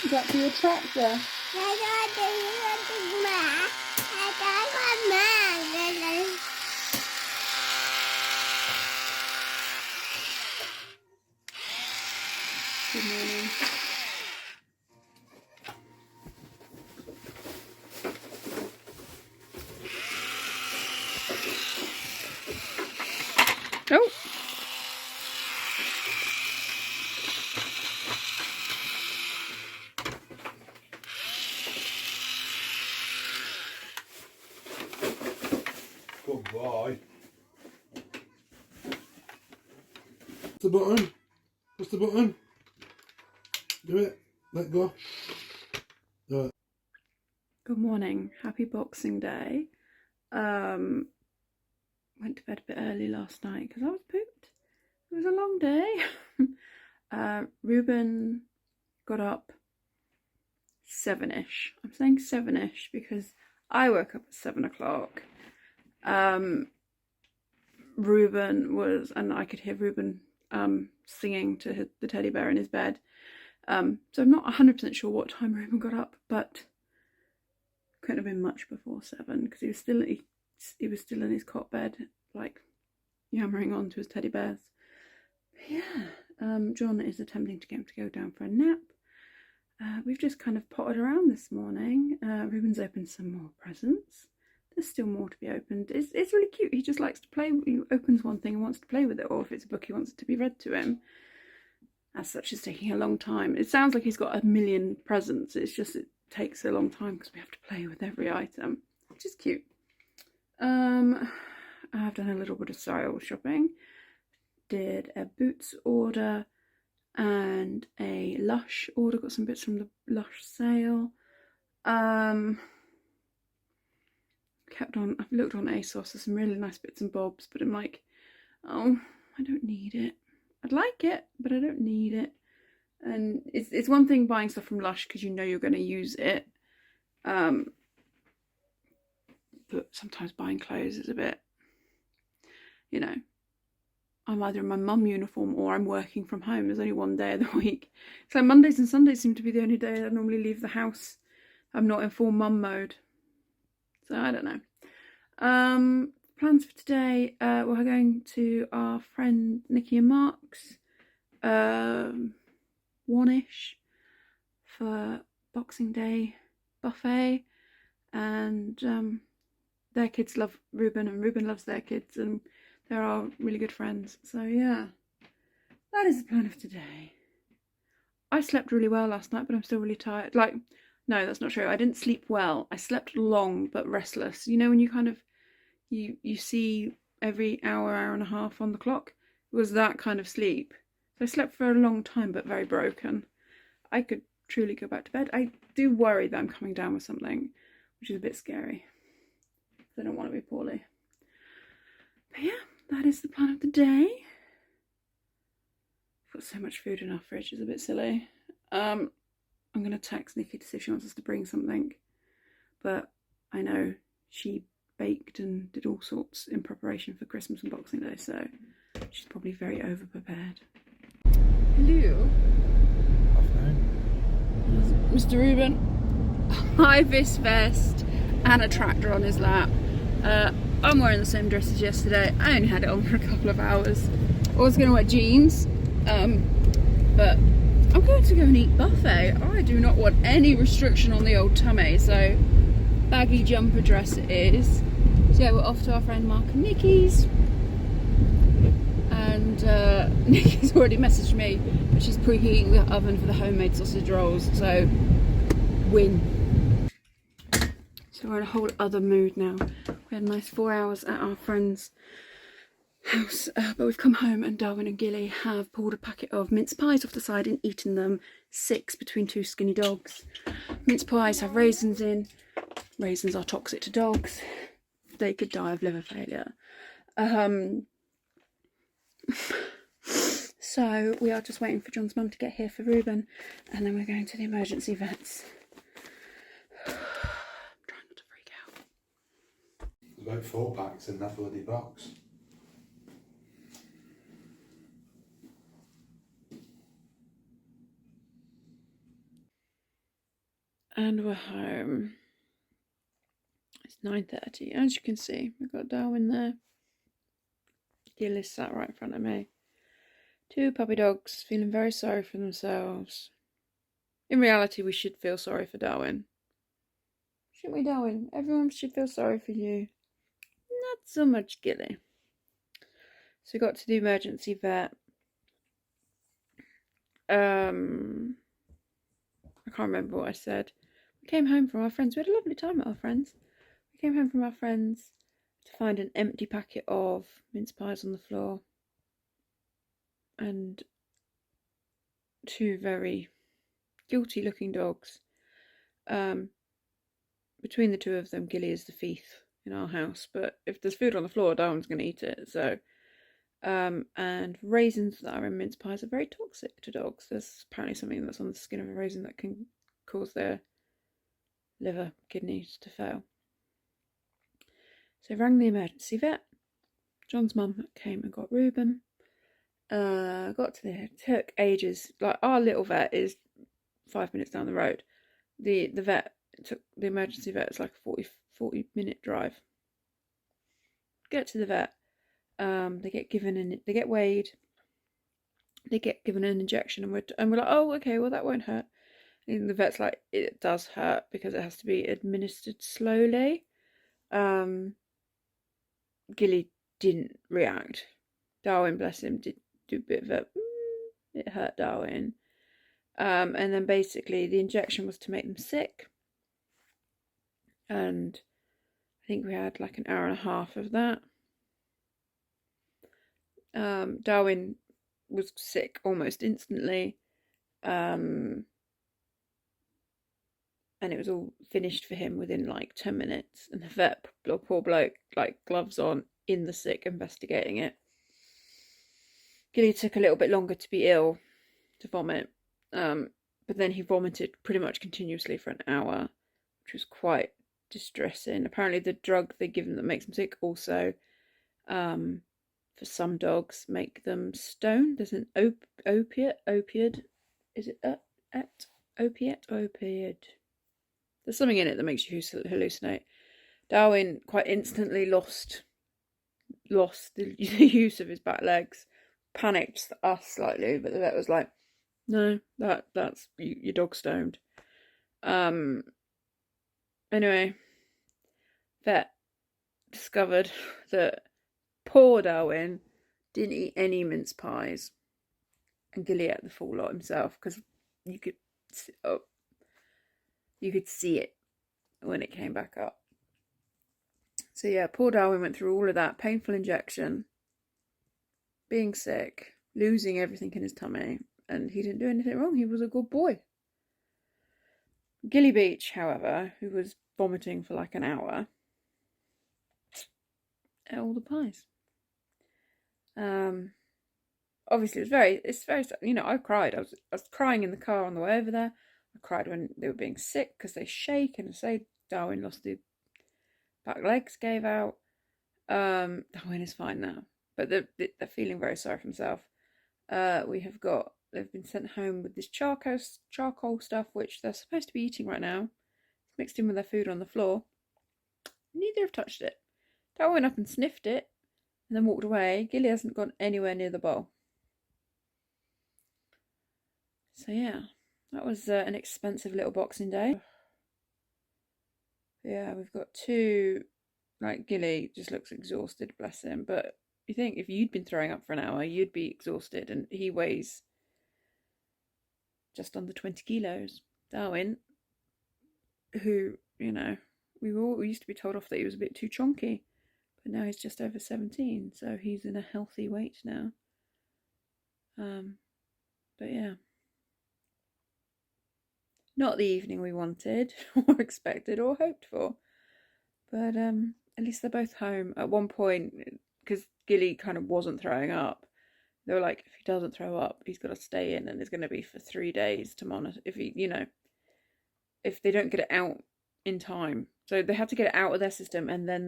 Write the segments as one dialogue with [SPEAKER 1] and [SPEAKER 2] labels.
[SPEAKER 1] Is that for your tractor? Good morning. Oh!
[SPEAKER 2] Good boy. Press the button. Press the button. Do it. Let go. Do it.
[SPEAKER 1] Good morning. Happy Boxing Day. Went to bed a bit early last night because I was pooped. It was a long day. Ruben got up 7ish. I'm saying 7ish because I woke up at 7 o'clock. Ruben was, and I could hear Ruben singing to the teddy bear in his bed. So I'm not 100% sure what time Ruben got up, but couldn't have been much before 7 because he was still in his cot bed, like yammering on to his teddy bears. But yeah, John is attempting to get him to go down for a nap. We've just kind of potted around this morning. Ruben's opened some more presents. There's still more to be opened. It's really cute. He just likes to play. He opens one thing and wants to play with it, or if it's a book, he wants it to be read to him. As such, it's taking a long time. It sounds like he's got a million presents. It's just it takes a long time because we have to play with every item, which is cute. I've done a little bit of style shopping. Did a Boots order and a Lush order. Got some bits from the Lush sale. I've looked on ASOS. There's some really nice bits and bobs, but I'm like, oh, I don't need it. I'd like it, but I don't need it. And it's one thing buying stuff from Lush because you know you're going to use it. But sometimes buying clothes is a bit, you know, I'm either in my mum uniform or I'm working from home. There's only one day of the week. So Mondays and Sundays seem to be the only day I normally leave the house. I'm not in full mum mode. So I don't know. Plans for today, we're going to our friend Nikki and Mark's 1ish for Boxing Day buffet, and their kids love Ruben and Ruben loves their kids, and they're all really good friends. So yeah, that is the plan of today. I slept really well last night, but I'm still really tired. Like, no, that's not true. I didn't sleep well. I slept long but restless. You know when you kind of you see every hour and a half on the clock? It was that kind of sleep. So I slept for a long time but very broken. I could truly go back to bed. I do worry that I'm coming down with something, which is a bit scary. I don't want to be poorly. But yeah, that is the plan of the day. I've got so much food in our fridge, it's a bit silly. I'm going to text Nikki to see if she wants us to bring something. But I know she baked and did all sorts in preparation for Christmas and Boxing Day, so she's probably very over-prepared. Hello.
[SPEAKER 2] Afternoon.
[SPEAKER 1] Mr. Ruben. High-vis vest and a tractor on his lap. I'm wearing the same dress as yesterday. I only had it on for a couple of hours. I was going to wear jeans, but I'm going to go and eat buffet. I do not want any restriction on the old tummy, so baggy jumper dress it is. So yeah, we're off to our friend Mark and Nikki's, and Nikki's already messaged me, but she's preheating the oven for the homemade sausage rolls, so win. So we're in a whole other mood now. We had a nice 4 hours at our friend's house, but we've come home and Darwin and Gilly have pulled a packet of mince pies off the side and eaten them, 6 between 2 skinny dogs. Mince pies have raisins in. Raisins are toxic to dogs. They could die of liver failure. So we are just waiting for John's mum to get here for Ruben, and then we're going to the emergency vets. I'm trying not to freak out.
[SPEAKER 2] There's about 4 packs in that bloody box.
[SPEAKER 1] And we're home. It's 9:30. As you can see, we've got Darwin there. Gilly's sat right in front of me. 2 puppy dogs feeling very sorry for themselves. In reality, we should feel sorry for Darwin. Shouldn't we, Darwin? Everyone should feel sorry for you. Not so much Gilly. So we got to the emergency vet. I can't remember what I said. We came home from our friends. We had a lovely time with our friends. We came home from our friends to find an empty packet of mince pies on the floor. And 2 very guilty looking dogs. Between the 2 of them, Gilly is the thief in our house. But if there's food on the floor, Darwin's going to eat it. So, and raisins that are in mince pies are very toxic to dogs. There's apparently something that's on the skin of a raisin that can cause their liver, kidneys to fail. So I rang the emergency vet. John's mum came and got Reuben. Got to there. Took ages. Like, our little vet is 5 minutes down the road. The emergency vet is like a 40 minute drive. Get to the vet. They get weighed. They get given an injection, and we're like, oh, okay, well that won't hurt. And the vet's like, it does hurt because it has to be administered slowly. Gilly didn't react. Darwin, bless him, did do a bit of a, it hurt Darwin. And then basically the injection was to make them sick. And I think we had like an hour and a half of that. Darwin was sick almost instantly. And it was all finished for him within like 10 minutes. And the vet, poor bloke, like gloves on, in the sick, investigating it. Gilly took a little bit longer to be ill, to vomit. But then he vomited pretty much continuously for an hour, which was quite distressing. Apparently the drug they give him that makes him sick also, for some dogs, make them stoned. There's an opioid. Is it opiate? Opioid. There's something in it that makes you hallucinate. Darwin quite instantly lost the use of his back legs, panicked us slightly, but the vet was like, no, that's your dog stoned. Anyway, vet discovered that poor Darwin didn't eat any mince pies, and Gilly ate the full lot himself because you could see it when it came back up. So yeah, poor Darwin went through all of that painful injection, being sick, losing everything in his tummy, and he didn't do anything wrong. He was a good boy. Gilly Beach, however, who was vomiting for like an hour, ate all the pies. Obviously it's very, I cried. I was crying in the car on the way over there. I cried when they were being sick because they shake, and I say Darwin lost the back legs, gave out. Darwin is fine now, but they're feeling very sorry for himself. They've been sent home with this charcoal stuff, which they're supposed to be eating right now. It's mixed in with their food on the floor. Neither have touched it. Darwin went up and sniffed it, and then walked away. Gilly hasn't gone anywhere near the bowl. So yeah, that was an expensive little Boxing Day. Yeah, we've got 2, like Gilly just looks exhausted, bless him. But you think if you'd been throwing up for an hour, you'd be exhausted, and he weighs just under 20 kilos. Darwin, who, we used to be told off that he was a bit too chonky, but now he's just over 17, so he's in a healthy weight now. But yeah, not the evening we wanted, or expected, or hoped for. But at least they're both home. At one point, because Gilly kind of wasn't throwing up, they were like, if he doesn't throw up, he's got to stay in, and it's going to be for 3 days to monitor. If if they don't get it out in time, so they have to get it out of their system, and then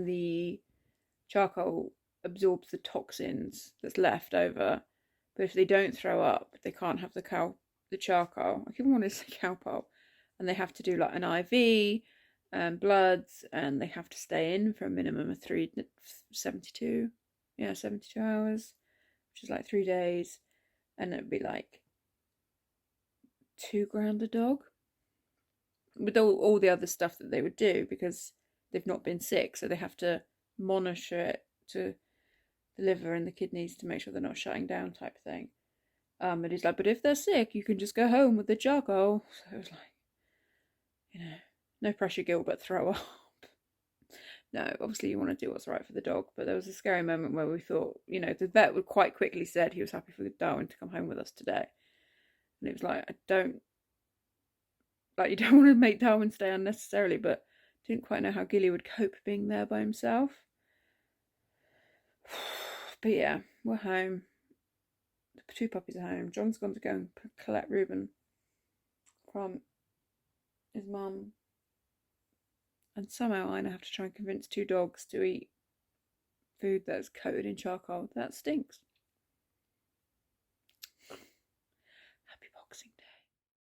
[SPEAKER 1] the charcoal absorbs the toxins that's left over. But if they don't throw up, they can't have the charcoal. I keep wanting to say cowpole. and they have to do like an IV and bloods, and they have to stay in for a minimum of 72 hours, which is like 3 days, and it'd be like $2,000 a dog, with all the other stuff that they would do, because they've not been sick, so they have to monitor it, to the liver and the kidneys, to make sure they're not shutting down, type of thing. And he's like, but if they're sick, you can just go home with the charcoal. So it was like, no pressure, Gilbert, throw up. No, obviously you want to do what's right for the dog, but there was a scary moment where we thought, the vet would quite quickly said he was happy for Darwin to come home with us today. And it was like, you don't want to make Darwin stay unnecessarily, but didn't quite know how Gilly would cope being there by himself. But yeah, we're home. The 2 puppies are home. John's gone to go and collect Reuben from his mum. And somehow I now have to try and convince 2 dogs to eat food that's coated in charcoal. That stinks.